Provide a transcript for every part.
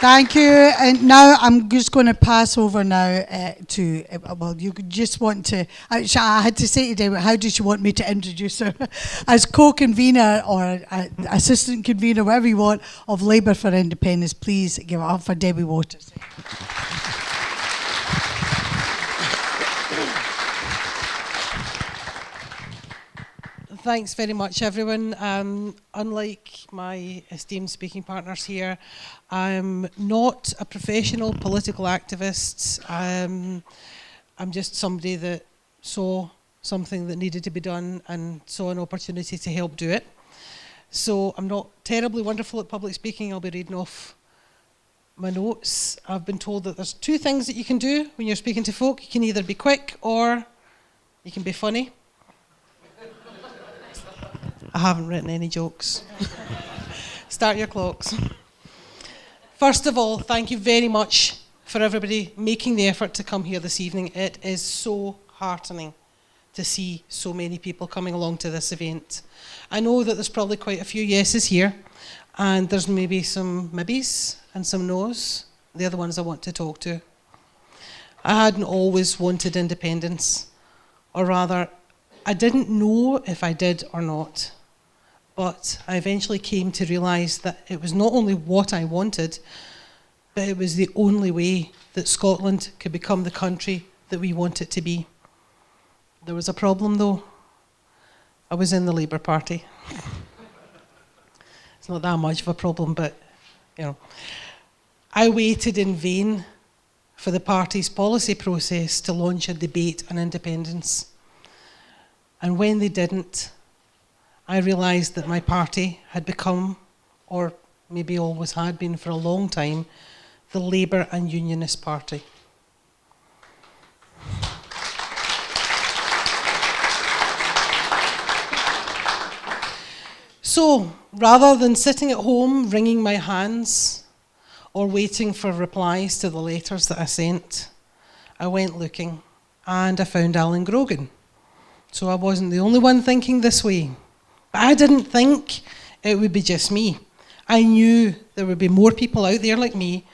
Thank you. And now I'm just going to pass over now to, well, you just want to, I had to say to Deborah, how does she want me to introduce her? As co-convener or assistant convener, whatever you want, of Labour for Independence, please give it up for Debbie Waters. Thanks very much, everyone. Unlike my esteemed speaking partners here, I'm not a professional political activist. I'm just somebody that saw something that needed to be done and saw an opportunity to help do it. So I'm not terribly wonderful at public speaking. I'll be reading off my notes. I've been told that there's two things that you can do when you're speaking to folk. You can either be quick or you can be funny. I haven't written any jokes. Start your clocks. First of all, thank you very much for everybody making the effort to come here this evening. It is so heartening to see so many people coming along to this event. I know that there's probably quite a few yeses here, and there's maybe some maybes and some no's. They're the ones I want to talk to. I hadn't always wanted independence, or rather, I didn't know if I did or not. But I eventually came to realise that it was not only what I wanted, but it was the only way that Scotland could become the country that we want it to be. There was a problem though. I was in the Labour Party. It's not that much of a problem, but you know. I waited in vain for the party's policy process to launch a debate on independence. And when they didn't, I realised that my party had become, or maybe always had been for a long time, the Labour and Unionist Party. So, rather than sitting at home wringing my hands or waiting for replies to the letters that I sent, I went looking and I found Alan Grogan. So I wasn't the only one thinking this way. But I didn't think it would be just me. I knew there would be more people out there like me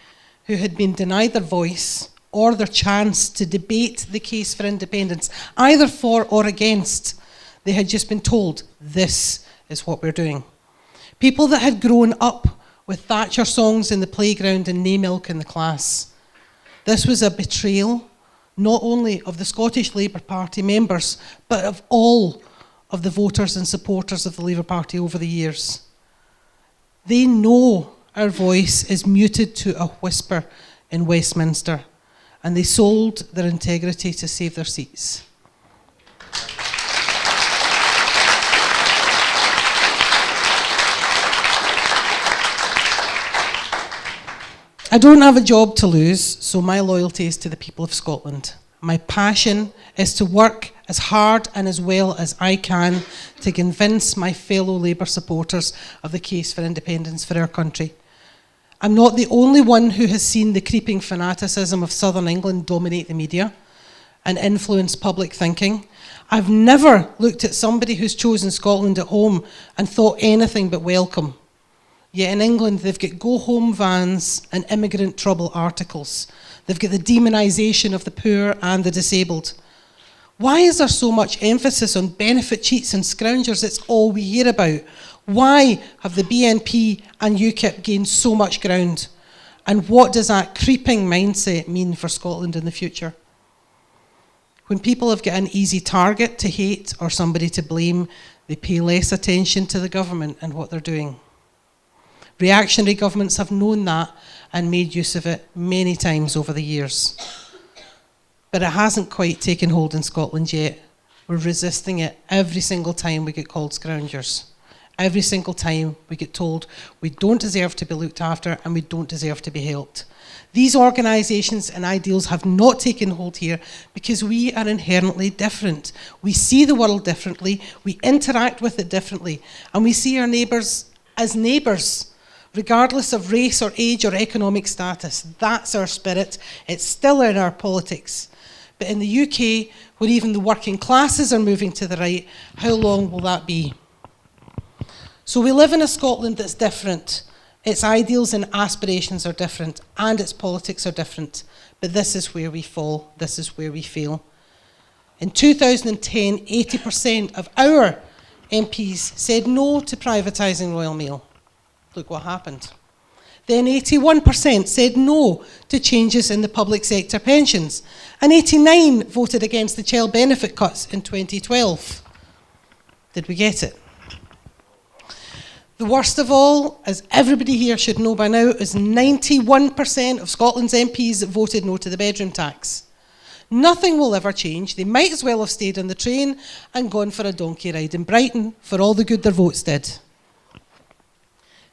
who had been denied their voice or their chance to debate the case for independence, either for or against. They had just been told, this is what we're doing. People that had grown up with Thatcher songs in the playground and nay milk in the class. This was a betrayal, not only of the Scottish Labour Party members, but of all of the voters and supporters of the Labour Party over the years. They know our voice is muted to a whisper in Westminster, and they sold their integrity to save their seats. I don't have a job to lose, so my loyalty is to the people of Scotland. My passion is to work as hard and as well as I can to convince my fellow Labour supporters of the case for independence for our country. I'm not the only one who has seen the creeping fanaticism of Southern England dominate the media and influence public thinking. I've never looked at somebody who's chosen Scotland at home and thought anything but welcome. Yet in England, they've got go-home vans and immigrant trouble articles. They've got the demonisation of the poor and the disabled. Why is there so much emphasis on benefit cheats and scroungers? It's all we hear about. Why have the BNP and UKIP gained so much ground? And what does that creeping mindset mean for Scotland in the future? When people have got an easy target to hate or somebody to blame, they pay less attention to the government and what they're doing. Reactionary governments have known that and made use of it many times over the years. But it hasn't quite taken hold in Scotland yet. We're resisting it every single time we get called scroungers. Every single time we get told we don't deserve to be looked after and we don't deserve to be helped. These organisations and ideals have not taken hold here because we are inherently different. We see the world differently, we interact with it differently, and we see our neighbours as neighbours, regardless of race or age or economic status. That's our spirit. It's still in our politics. But in the UK, where even the working classes are moving to the right, how long will that be? So we live in a Scotland that's different, Its ideals and aspirations are different, and its politics are different. But this is where we fall, this is where we fail. In 2010, 80% of our MPs said no to privatising Royal Mail. Look what happened. Then 81% said no to changes in the public sector pensions, and 89% voted against the child benefit cuts in 2012. Did we get it? The worst of all, as everybody here should know by now, is 91% of Scotland's MPs voted no to the bedroom tax. Nothing will ever change. They might as well have stayed on the train and gone for a donkey ride in Brighton for all the good their votes did.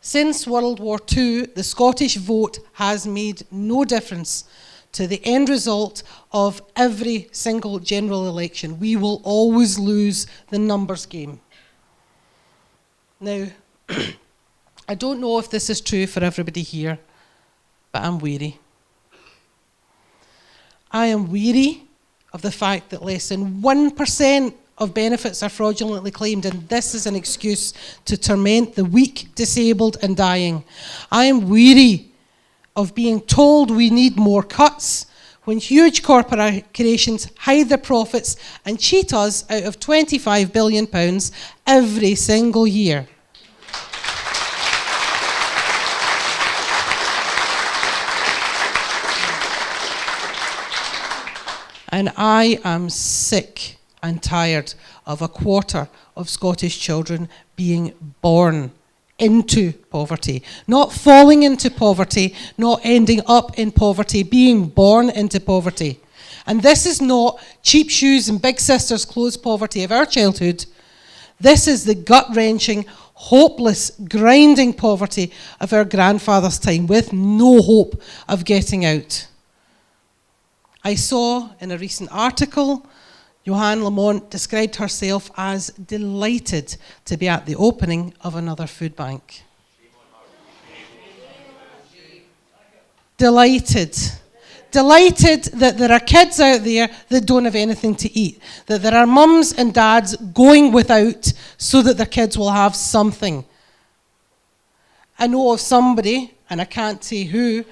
Since World War II, the Scottish vote has made no difference to the end result of every single general election. We will always lose the numbers game. Now, I don't know if this is true for everybody here, but I'm weary. I am weary of the fact that less than 1% of benefits are fraudulently claimed, and this is an excuse to torment the weak, disabled and dying. I am weary of being told we need more cuts when huge corporations hide their profits and cheat us out of £25 billion every single year. And I am sick and tired of a quarter of Scottish children being born into poverty. Not falling into poverty, not ending up in poverty, being born into poverty. And this is not cheap shoes and big sisters clothes poverty of our childhood. This is the gut-wrenching, hopeless, grinding poverty of our grandfather's time with no hope of getting out. I saw in a recent article, Johanne Lamont described herself as delighted to be at the opening of another food bank. Delighted. Delighted that there are kids out there that don't have anything to eat. That there are mums and dads going without so that their kids will have something. I know of somebody, and I can't say who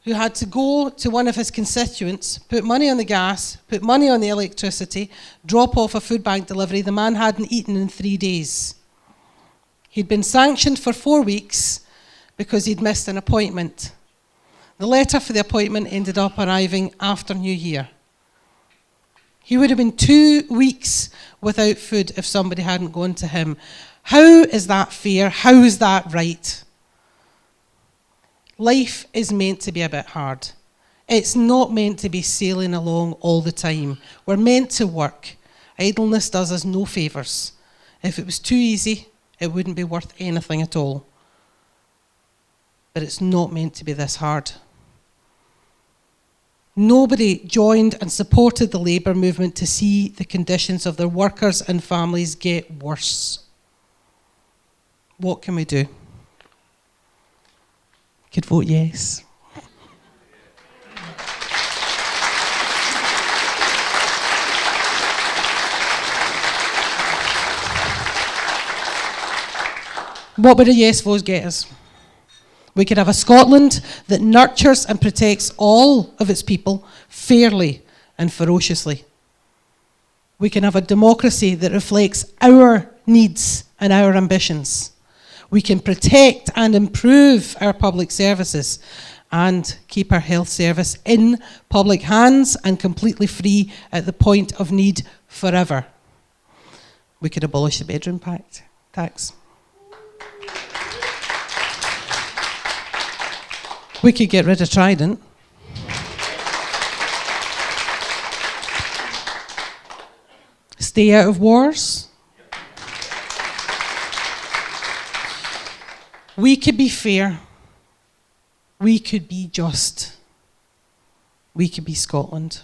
had to go to one of his constituents, put money on the gas, put money on the electricity, drop off a food bank delivery. The man hadn't eaten in 3 days. He'd been sanctioned for 4 weeks because he'd missed an appointment. The letter for the appointment ended up arriving after New Year. He would have been 2 weeks without food if somebody hadn't gone to him. How is that fair? How is that right? Life is meant to be a bit hard. It's not meant to be sailing along all the time. We're meant to work. Idleness does us no favours. If it was too easy, it wouldn't be worth anything at all. But it's not meant to be this hard. Nobody joined and supported the labour movement to see the conditions of their workers and families get worse. What can we do? Could vote yes. What would a yes vote get us? We could have a Scotland that nurtures and protects all of its people fairly and ferociously. We can have a democracy that reflects our needs and our ambitions. We can protect and improve our public services and keep our health service in public hands and completely free at the point of need forever. We could abolish the bedroom tax. We could get rid of Trident. Stay out of wars. We could be fair. We could be just. We could be Scotland.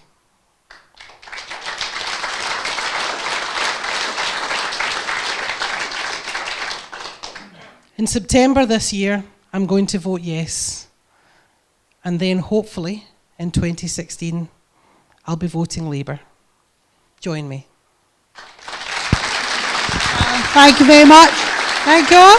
In September this year, I'm going to vote yes. And then hopefully in 2016, I'll be voting Labour. Join me. Thank you very much. Thank you.